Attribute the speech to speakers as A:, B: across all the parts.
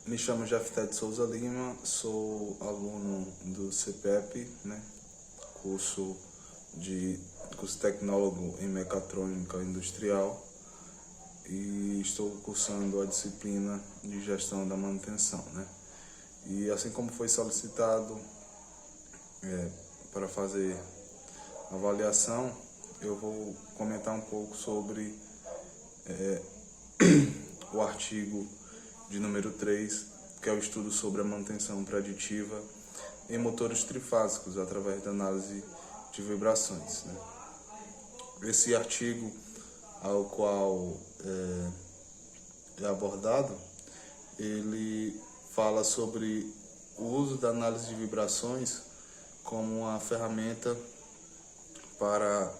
A: Me chamo Jafté Souza Lima, sou aluno do CPEP, curso curso tecnólogo em mecatrônica industrial, e estou cursando a disciplina de gestão da manutenção, E assim como foi solicitado para fazer a avaliação, eu vou comentar um pouco sobre o artigo de número 3, que é o estudo sobre a manutenção preditiva em motores trifásicos através da análise de vibrações. Esse artigo ao qual é abordado, ele fala sobre o uso da análise de vibrações como uma ferramenta para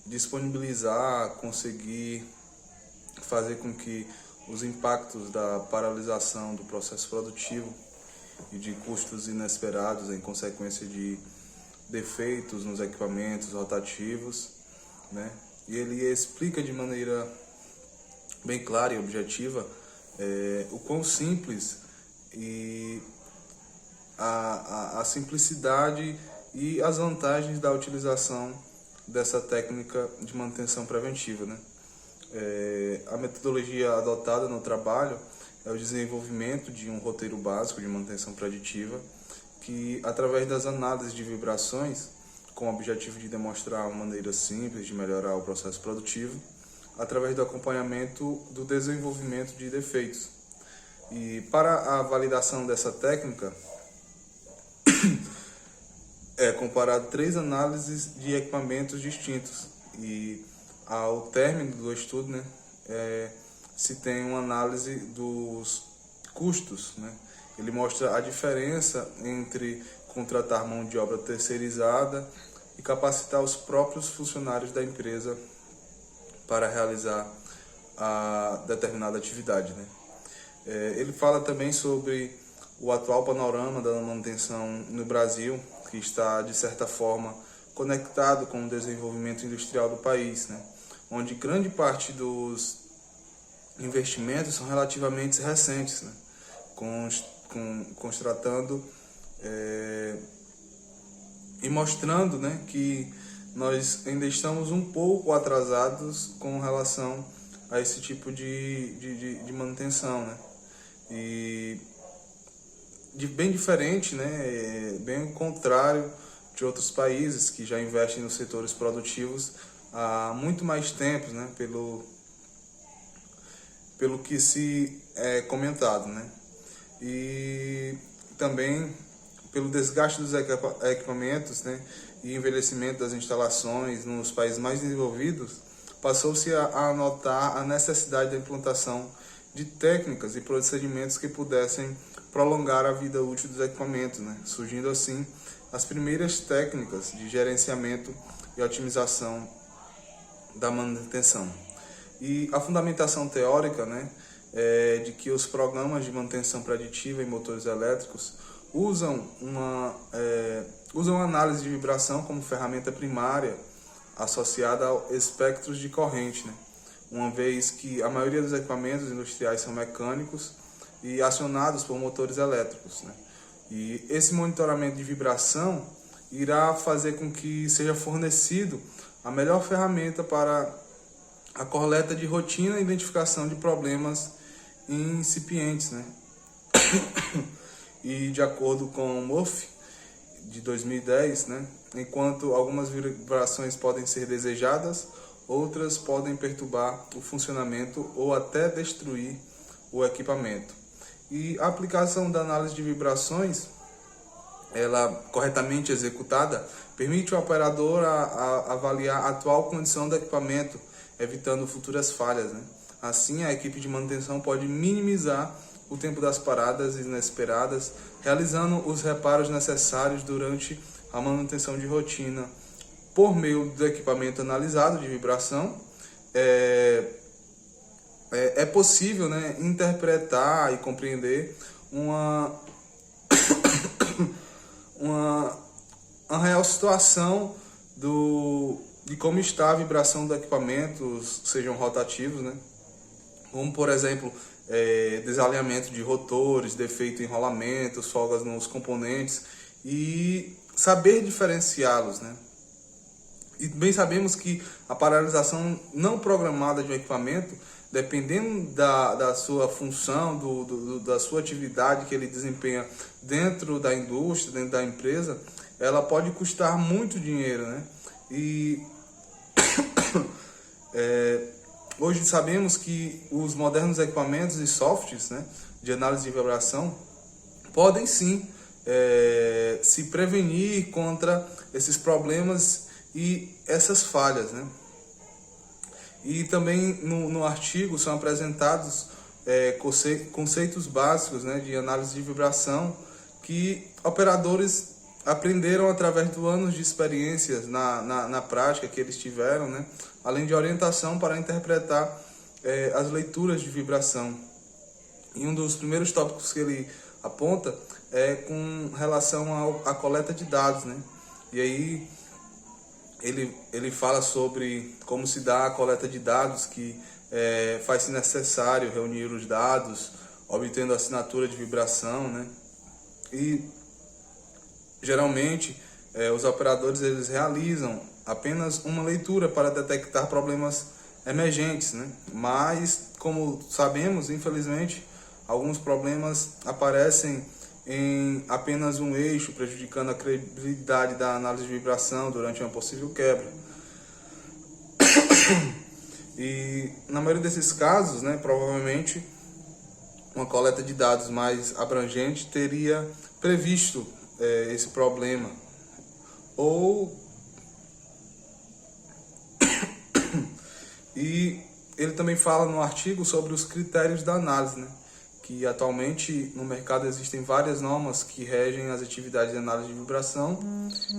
A: disponibilizar, conseguir fazer com que os impactos da paralisação do processo produtivo e de custos inesperados em consequência de defeitos nos equipamentos rotativos, E ele explica de maneira bem clara e objetiva o quão simples e a simplicidade e as vantagens da utilização dessa técnica de manutenção preventiva, A metodologia adotada no trabalho é o desenvolvimento de um roteiro básico de manutenção preditiva que, através das análises de vibrações, com o objetivo de demonstrar uma maneira simples de melhorar o processo produtivo, através do acompanhamento do desenvolvimento de defeitos. E para a validação dessa técnica, é comparado 3 análises de equipamentos distintos, e ao término do estudo, se tem uma análise dos custos, Ele mostra a diferença entre contratar mão de obra terceirizada e capacitar os próprios funcionários da empresa para realizar a determinada atividade, Ele fala também sobre o atual panorama da manutenção no Brasil, que está, de certa forma, conectado com o desenvolvimento industrial do país, onde grande parte dos investimentos são relativamente recentes, constatando e mostrando que nós ainda estamos um pouco atrasados com relação a esse tipo de manutenção, E bem diferente, bem o contrário de outros países que já investem nos setores produtivos há muito mais tempo, pelo que se é comentado, E também pelo desgaste dos equipamentos, e envelhecimento das instalações nos países mais desenvolvidos, passou-se a notar a necessidade da implantação de técnicas e procedimentos que pudessem prolongar a vida útil dos equipamentos, surgindo assim as primeiras técnicas de gerenciamento e otimização da manutenção. E a fundamentação teórica, é de que os programas de manutenção preditiva em motores elétricos usam a análise de vibração como ferramenta primária associada ao espectros de corrente, uma vez que a maioria dos equipamentos industriais são mecânicos e acionados por motores elétricos, E esse monitoramento de vibração irá fazer com que seja fornecido a melhor ferramenta para a coleta de rotina e identificação de problemas incipientes, E de acordo com o MOF de 2010, enquanto algumas vibrações podem ser desejadas, outras podem perturbar o funcionamento ou até destruir o equipamento. E a aplicação da análise de vibrações, ela corretamente executada, permite ao operador avaliar a atual condição do equipamento, evitando futuras falhas, Assim, a equipe de manutenção pode minimizar o tempo das paradas inesperadas, realizando os reparos necessários durante a manutenção de rotina. Por meio do equipamento analisado de vibração, é possível interpretar e compreender uma real situação de como está a vibração dos equipamentos, sejam rotativos, como por exemplo, desalinhamento de rotores, defeito em rolamentos, folgas nos componentes, e saber diferenciá-los, né? E bem sabemos que a paralisação não programada de um equipamento, dependendo da sua função, da sua atividade que ele desempenha dentro da indústria, dentro da empresa, ela pode custar muito dinheiro, né? E hoje sabemos que os modernos equipamentos e softwares, né, de análise de vibração podem sim se prevenir contra esses problemas e essas falhas, né? E também no artigo são apresentados conceitos básicos, né, de análise de vibração que operadores aprenderam através dos anos de experiências na prática que eles tiveram, né, além de orientação para interpretar as leituras de vibração. E um dos primeiros tópicos que ele aponta é com relação à coleta de dados, né? E aí ele fala sobre como se dá a coleta de dados, que faz-se necessário reunir os dados, obtendo a assinatura de vibração, né? E geralmente os operadores eles realizam apenas uma leitura para detectar problemas emergentes, né? Mas, como sabemos, infelizmente, alguns problemas aparecem em apenas um eixo, prejudicando a credibilidade da análise de vibração durante uma possível quebra. E na maioria desses casos, né, provavelmente uma coleta de dados mais abrangente teria previsto esse problema. E ele também fala no artigo sobre os critérios da análise, né? Que atualmente no mercado existem várias normas que regem as atividades de análise de vibração,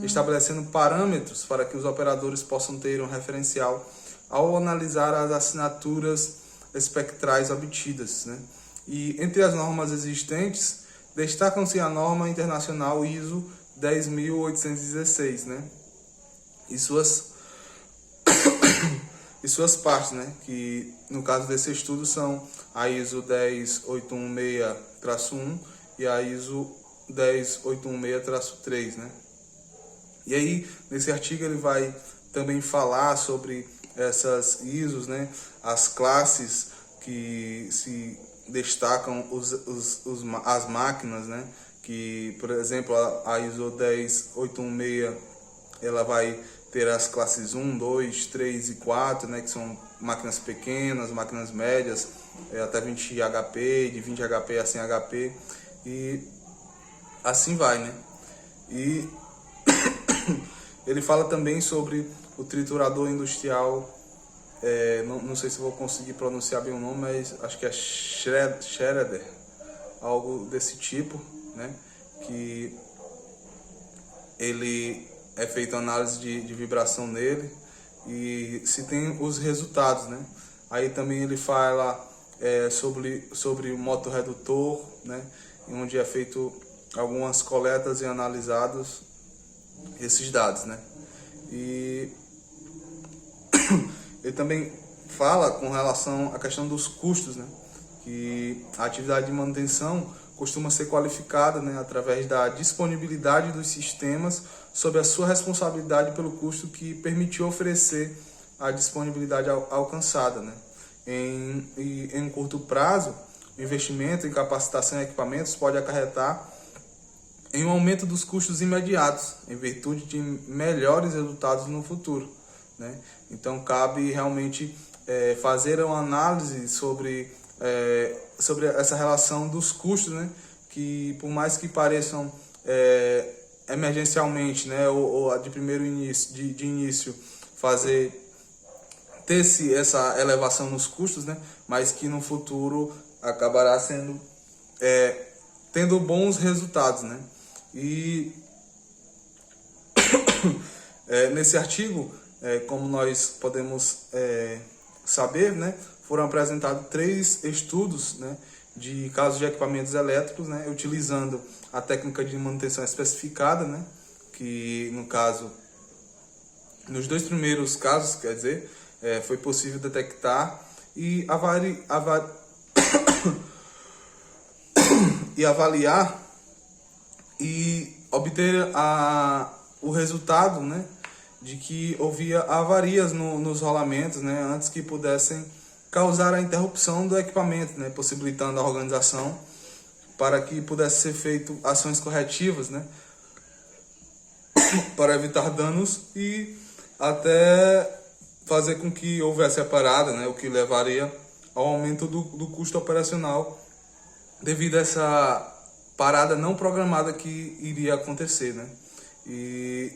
A: estabelecendo parâmetros para que os operadores possam ter um referencial ao analisar as assinaturas espectrais obtidas, né? E entre as normas existentes, destacam-se a norma internacional ISO 10.816, né? E suas partes, né? Que no caso desse estudo são a ISO 10816-1 e a ISO 10816-3, né? E aí, nesse artigo ele vai também falar sobre essas ISOs, né? As classes que se destacam, as máquinas, né? Que, por exemplo, a ISO 10816, ela vai ter as classes 1, 2, 3 e 4, né, que são máquinas pequenas, máquinas médias, até 20 HP, de 20 HP a 100 HP, e assim vai, né? E ele fala também sobre o triturador industrial, não sei se vou conseguir pronunciar bem o nome, mas acho que é Schroeder, algo desse tipo, né? Que ele é feita análise de vibração nele e se tem os resultados, né? Aí também ele fala sobre o motorredutor, né? Onde é feito algumas coletas e analisados esses dados, né? E ele também fala com relação à questão dos custos, né? Que a atividade de manutenção costuma ser qualificada, né, através da disponibilidade dos sistemas sob a sua responsabilidade pelo custo que permitiu oferecer a disponibilidade alcançada, né? Em um curto prazo, o investimento em capacitação e equipamentos pode acarretar em um aumento dos custos imediatos, em virtude de melhores resultados no futuro, né? Então, cabe realmente fazer uma análise sobre essa relação dos custos, né? Que por mais que pareçam emergencialmente, né, ou de primeiro início, de início, ter-se essa elevação nos custos, né? Mas que no futuro acabará tendo bons resultados, né? E nesse artigo, como nós podemos saber, né, foram apresentados 3 estudos, né, de casos de equipamentos elétricos, né, utilizando a técnica de manutenção especificada, né, que no caso, nos 2 primeiros casos, quer dizer, foi possível detectar e, e avaliar e obter o resultado, né, de que havia avarias nos rolamentos, né, antes que pudessem causar a interrupção do equipamento, né, possibilitando a organização para que pudesse ser feito ações corretivas, né, para evitar danos e até fazer com que houvesse a parada, né, o que levaria ao aumento do custo operacional devido a essa parada não programada que iria acontecer, né? E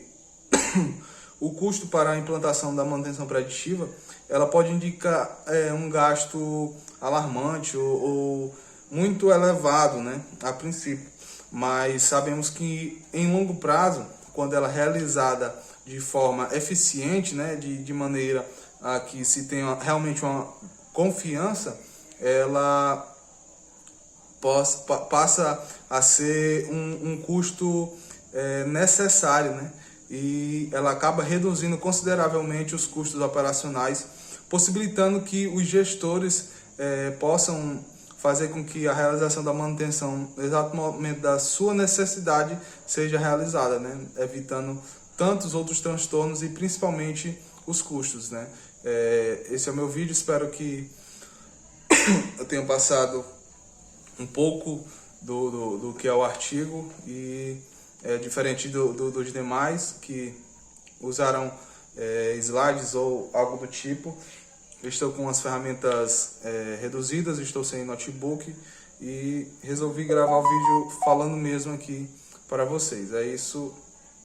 A: o custo para a implantação da manutenção preditiva, ela pode indicar um gasto alarmante ou muito elevado, né, a princípio, mas sabemos que em longo prazo, quando ela é realizada de forma eficiente, né, de maneira a que se tenha realmente uma confiança, ela passa a ser um custo necessário, né? E ela acaba reduzindo consideravelmente os custos operacionais, possibilitando que os gestores possam fazer com que a realização da manutenção no exato momento da sua necessidade seja realizada, né? Evitando tantos outros transtornos e principalmente os custos, né? Esse é o meu vídeo, espero que eu tenha passado um pouco do que é o artigo e diferente dos demais que usaram slides ou algo do tipo. Eu estou com as ferramentas reduzidas, estou sem notebook e resolvi gravar o vídeo falando mesmo aqui para vocês. É isso.